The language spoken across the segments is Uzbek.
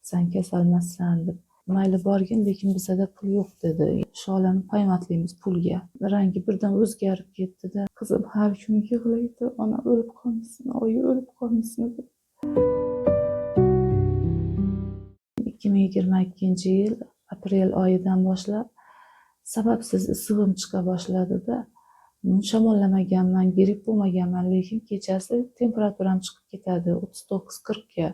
sen kasalmassan deb. Mayli borgin, lekin bizada pul yo'q dedi. Sholani paymatlaymiz pulga. Rangi birdan o'zgarib ketdi-da. Qizim har kuni yig'laydi. Ona o'lib qolmasin, oyi o'lib qolmasin deb. 2022-yil aprel oyidan boshlab sababsiz issig'im chiqa boshladi-da. Shamollamaganman, gripp bo'lmaganman, lekin kechasi temperaturam chiqib ketadi 39-40 ga.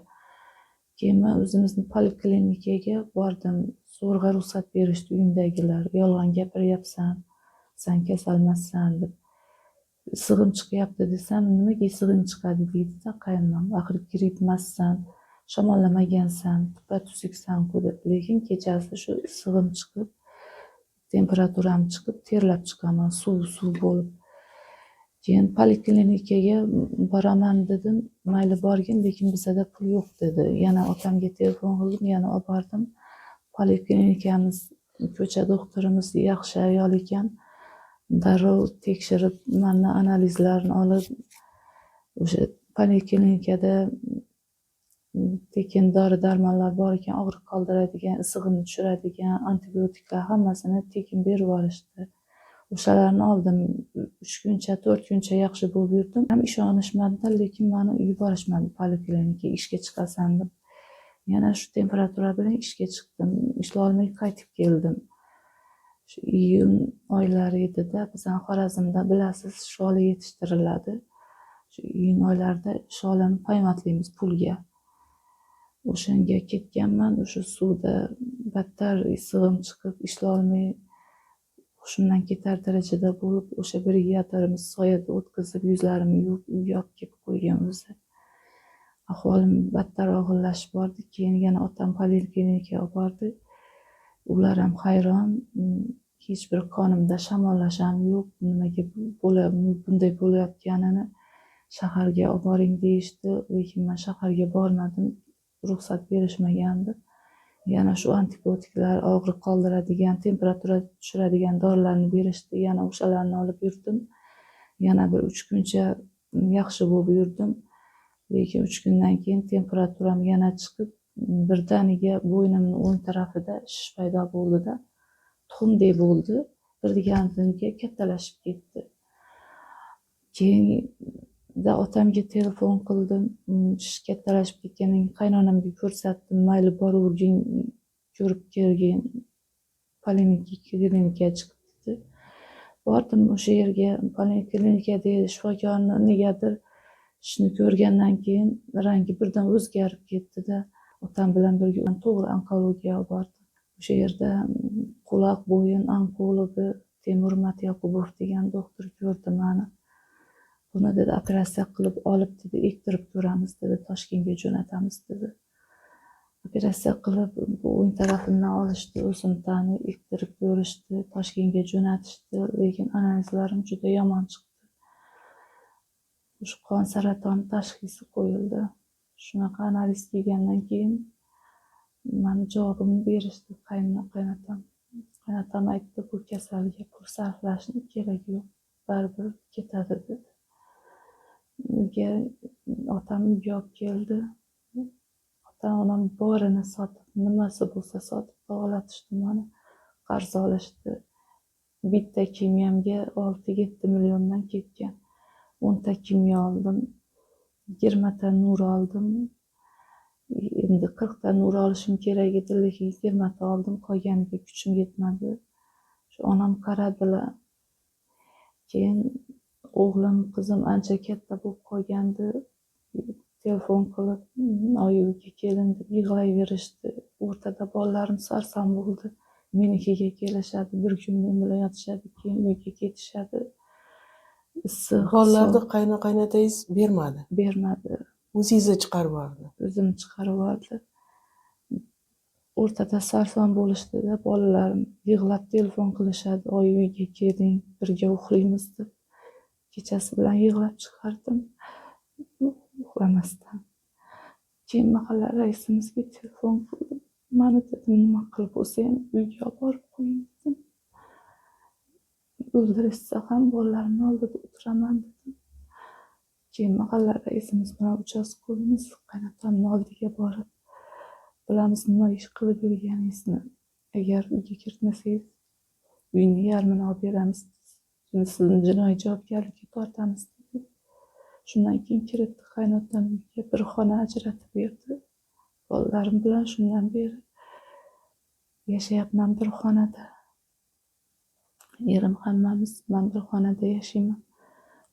Keyin men o'zimizni poliklinikaga bordim. Zo'rg'a ruxsat berishdi uyimdagilar. Yolg'on gapiryapsan, sen kasalmassan deb. Issig'im chiqyapti desam, nimaga issig'ing chiqadi deydi-da qaynonam. Axir gripp emassan, shamollamagansan, tupa-tuzuksan-ku deb. Lekin kechasi shu issig'im chiqib, temperaturam chiqib, terlab chiqaman, suv bo'lib. Keyin poliklinikaga boraman dedim. Mayli borgin, lekin bizada pul yo'q dedi. Yana otamga telefon qildim, yana olib bordim. Poliklinikamiz, ko'cha doktorimiz yaxshi ayol ekan. Darrov tekshirib, mana analizlarni olib, o'sha poliklinikada tekin dori-darmonlar bor ekan, og'riq qoldiradigan, issig'ini tushiradigan, antibiotiklar hammasini tekin berib yuborishdi. O'shalarni oldim. 3 kuncha, 4 kuncha yaxshi bo'lib yurdim. Ham ishonishmadi, lekin meni yuborishmadi poliklinikaga, ishga chiqasan deb. Yana shu temperatura bilan ishga chiqdim. Ishlay olmay qaytib keldim. Shu iyun oylari edi-da, bizning Xorazmda bilasiz, shola yetishtiriladi. Shu iyun oylarida sholani paymatlaymiz pulga. O'shanga ketganman, o'sha suvda battar issig'im chiqib, ishlay olmay hushimdan ketar darajada bo'lib, o'sha brigadirimiz soyada o'tkazib, yuzlarimni yuvib, uyga olib kelib qo'ygan o'zi. Ahvolim battar og'irlashib bordi. Keyin yana otam poliklinikaga olib bordi. Ular ham hayron, hech bir qonimda shamollash ham yo'q, nimaga bunday bo'layotganini shaharga olib boring deyishdi, lekin men shaharga bormadim, ruxsat berishmagandi. Yana shu antibiotiklar, og'riq qoldiradigan, temperatura tushiradigan dorilarni berishdi. Yana o'shalarni olib yurdim. Yana bir 3 kuncha yaxshi bo'lib yurdim. Lekin 3 kundan keyin temperaturam yana chiqib, birdaniga bo'ynimning o'ng tarafida shish paydo bo'ldi-da, tuxumdek bo'ldi. Birdaniga kattalashib ketdi. Keyin otamga telefon qildim. Shish kattalashib ketgandan keyin qaynonamga ko'rsatdim. Mayli boravergin, ko'rib kelgin. Poliklinikaga chiqib dedi. Bordim o'sha yerga, poliklinikada shifokorni negadir shishni ko'rgandan keyin rangi birdan o'zgarib ketdi-da. Otam bilan birga to'g'ri onkologiyaga olib bordim. O'sha yerda quloq bo'yin onkologi Temur Matyaqubov degan doktor ko'rdi meni. Buni dedi operatsiya qilib olib dedi, ektirib ko'ramiz dedi, Toshkentga jo'natamiz dedi. Operatsiya qilib bu o'ng tarafimdan olishdi, o'simtani ektirib ko'rishdi, Toshkentga jo'natishdi, lekin analizlarim juda yomon chiqdi. Shu qon saratoni tashxisi qo'yildi. Shunaqa analiz kelgandan keyin meni javobimni berishdi qaynotam. Qaynotam aytdi, bu kasalga pul sarflashni keragi yo'q, baribir ketadi dedi. Uyga otam uyga olib keldi. Ota-onam borini sotib, nimasi bo'lsa sotib davolatishdi meni. Qarz olishdi. Bitta kimyamga 6-7 milliondan ketgan. 10 ta kimyo oldim. 20 ta nur oldim. Endi 40 ta nur olishim kerak edi, lekin 20 ta oldim. Qolganiga kuchim yetmadi. Shu onam qaradilar. Keyin o'g'lim, qizim ancha katta bo'lib qolgandi. Telefon qilib, oyi uyga kelin deb yig'layverishdi. O'rtada bolalarim sarson bo'ldi. Menikiga kelishadi, bir kun men bilan yotishadi, keyin uyga ketishadi. Bollarni qaynotangiz bermadi? Bermadi. O'zingizni chiqarib yubordi? O'zim chiqarib yubordi. O'rtada sarson bo'lishdi-da, bolalarim yig'lab telefon qilishadi, oyi uyga keling, birga uxlaymiz deb. Kechasi bilan yig'lab chiqardim. Uxlamasdan. Keyin mahalla raisimizga telefon qildim. Mani dedim, nima qilib bo'lsa ham uyga olib borib qo'ying dedim. O'ldirishsa ham bolalarimni oldida o'tiraman dedim. Keyin mahalla raisimiz bilan uchastkavoyimiz qaynotamni oldiga borib, bilamiz nima ish qilib yurganingizni. Agar uyga kiritmasangiz, uyni yarmini olib beramiz, sizni jinoiy javobgarlikka tortamiz dedi. Shundan keyin kiritdi qaynotamga, bir xona ajratib berdi. Bolalarim bilan shundan beri yashayapman bir xonada. Erim hammamiz, man bir xonada yashayman.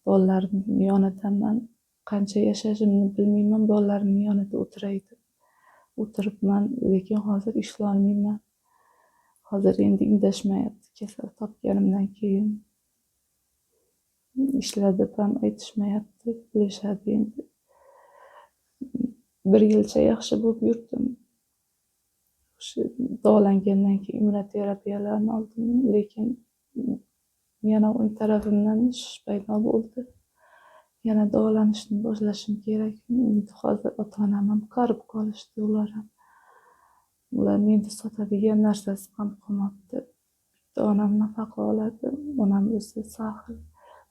Bolalarimni yonida man qancha yashashimni bilmayman, bolalarimni yonida o'tiraydi. O'tiribman, lekin hozir ishlolmayman. Hozir endi indashmayapti kasal topganimdan keyin. Ishladib ham aytishmayapti, bilishadi endi. Bir yilcha yaxshi bo'lib yurdim. O'sha davolangandan keyin immunoterapiyalarni oldim, lekin yana o'ng tarafimdan shish paydo bo'ldi. Yana davolanishni boshlashim kerak. Endi hozir ota-onam ham qarib qolishdi, ular ham. Ularning endi sotadigan narsasi ham qolmabdi. Bitta onam nafaqa oladi, onam o'zi sahil,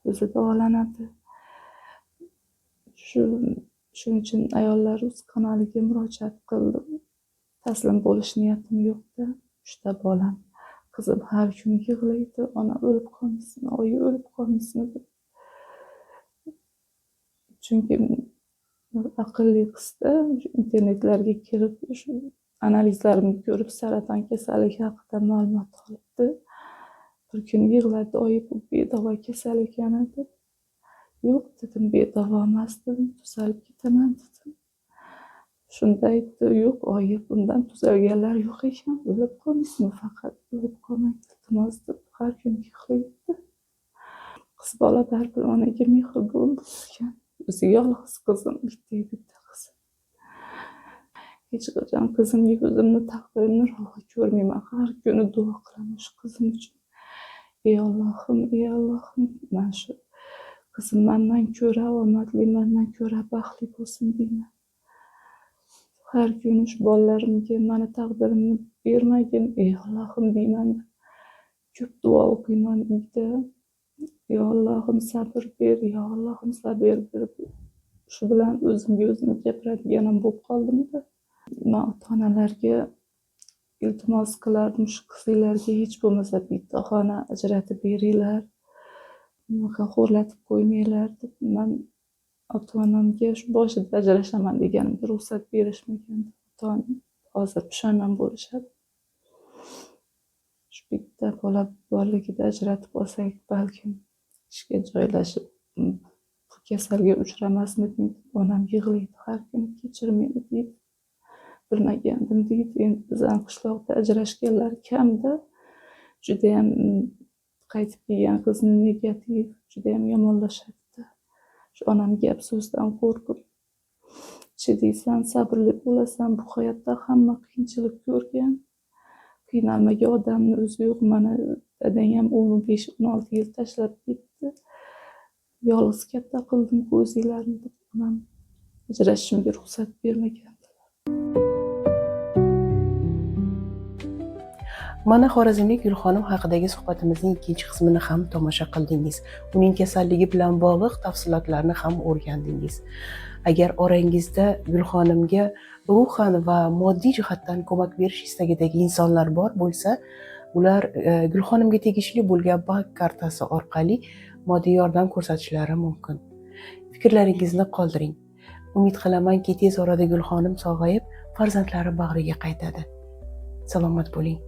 o'zi davolanadi. Shuning uchun ayollar.uz kanaliga murojaat qildim. Taslim bo'lish niyatim yo'qda. 3ta bolam. Qizim har kun yig'laydi, ona o'lib qolmasin, oyi o'lib qolmasin deb. Chunki aqlli qizda internetlarga kirib, shu analizlarimni ko'rib, saraton kasalligi haqida ma'lumot olibdi. Bir kun yig'ladi, oyi bu bedavo kasal ekan deb. Yo'q dedim, bedavo emas dedim, tuzalib ketaman dedim. Shunda aytdi, yo'q oyi, bundan tuzalganlar yo'q ekan, o'lib qolmaysizmi, faqat o'lib qolmang iltimos deb har kun yig'laydi. Qiz bola baribir onaga mehribon bo'lgan. O'zi yolg'iz qizim, bitta qizim. Hech qachon qizimga o'zimni taqdirimni ravo ko'rmayman. Har kuni duo qilaman shu qizim uchun. Ey Allohim, mana shu qizim mendan ko'ra omadli, mendan ko'ra baxtli bo'lsin deyman. Har kuni shu bolalarimga meni taqdirimni bermagin, ey Allohim deyman. Ko'p duo o'qiyman uyda. Ya Allohim sabr ber, ya Allohim sabr ber. Shu bilan o'zimga o'zim gapiradiganim bo'lib qoldimda. Men ota-onalarga iltimos qilardim, shu qizlarga hech bo'lmasa bitta xona ajratib beringlar. Xo'rlatib qo'ymanglar deb men ota-onamga shu boshida ajrashaman deganimga ruxsat berishmagan. Ota-onam hozir pushaymon bo'lishadi. Shu bitta bola borligida ajratib olsak, balkim ishga joylashib bu kasalga uchramasmidim. Onam yig'laydi har kuni, kechir meni deydi. Bilmagandim deydi. Endi bizning qishloqda ajrashganlar kamda. Juda ham qaytib kelgan qizni negativ, juda ham yomonlashadi. Shu onam gap so'zdan qo'rqib, chidaysan, sabrli bo'lasan, bu hayotda hamma qiyinchilik ko'rgan. Qiynalmagan odamni o'zi yo'q. Mana dadang ham 15-16 yil tashlab ketdi. Yolg'iz katta qildim ko'zinglarni deb onam ajrashishimga ruxsat bermagan. Mana xorazmlik Gulxonim haqidagi suhbatimizning ikkinchi qismini ham tomosha qildingiz. Uning kasalligi bilan bog'liq tafsilotlarni ham o'rgandingiz. Agar orangizda Gulxonimga ruhan va moddiy jihatdan ko'mak berish istagidagi insonlar bor bo'lsa, ular Gulxonimga tegishli bo'lgan bank kartasi orqali moddiy yordam ko'rsatishlari mumkin. Fikrlaringizni qoldiring. Umid qilamanki, tez orada Gulxonim sog'ayib, farzandlari bag'riga qaytadi. Salomat bo'ling.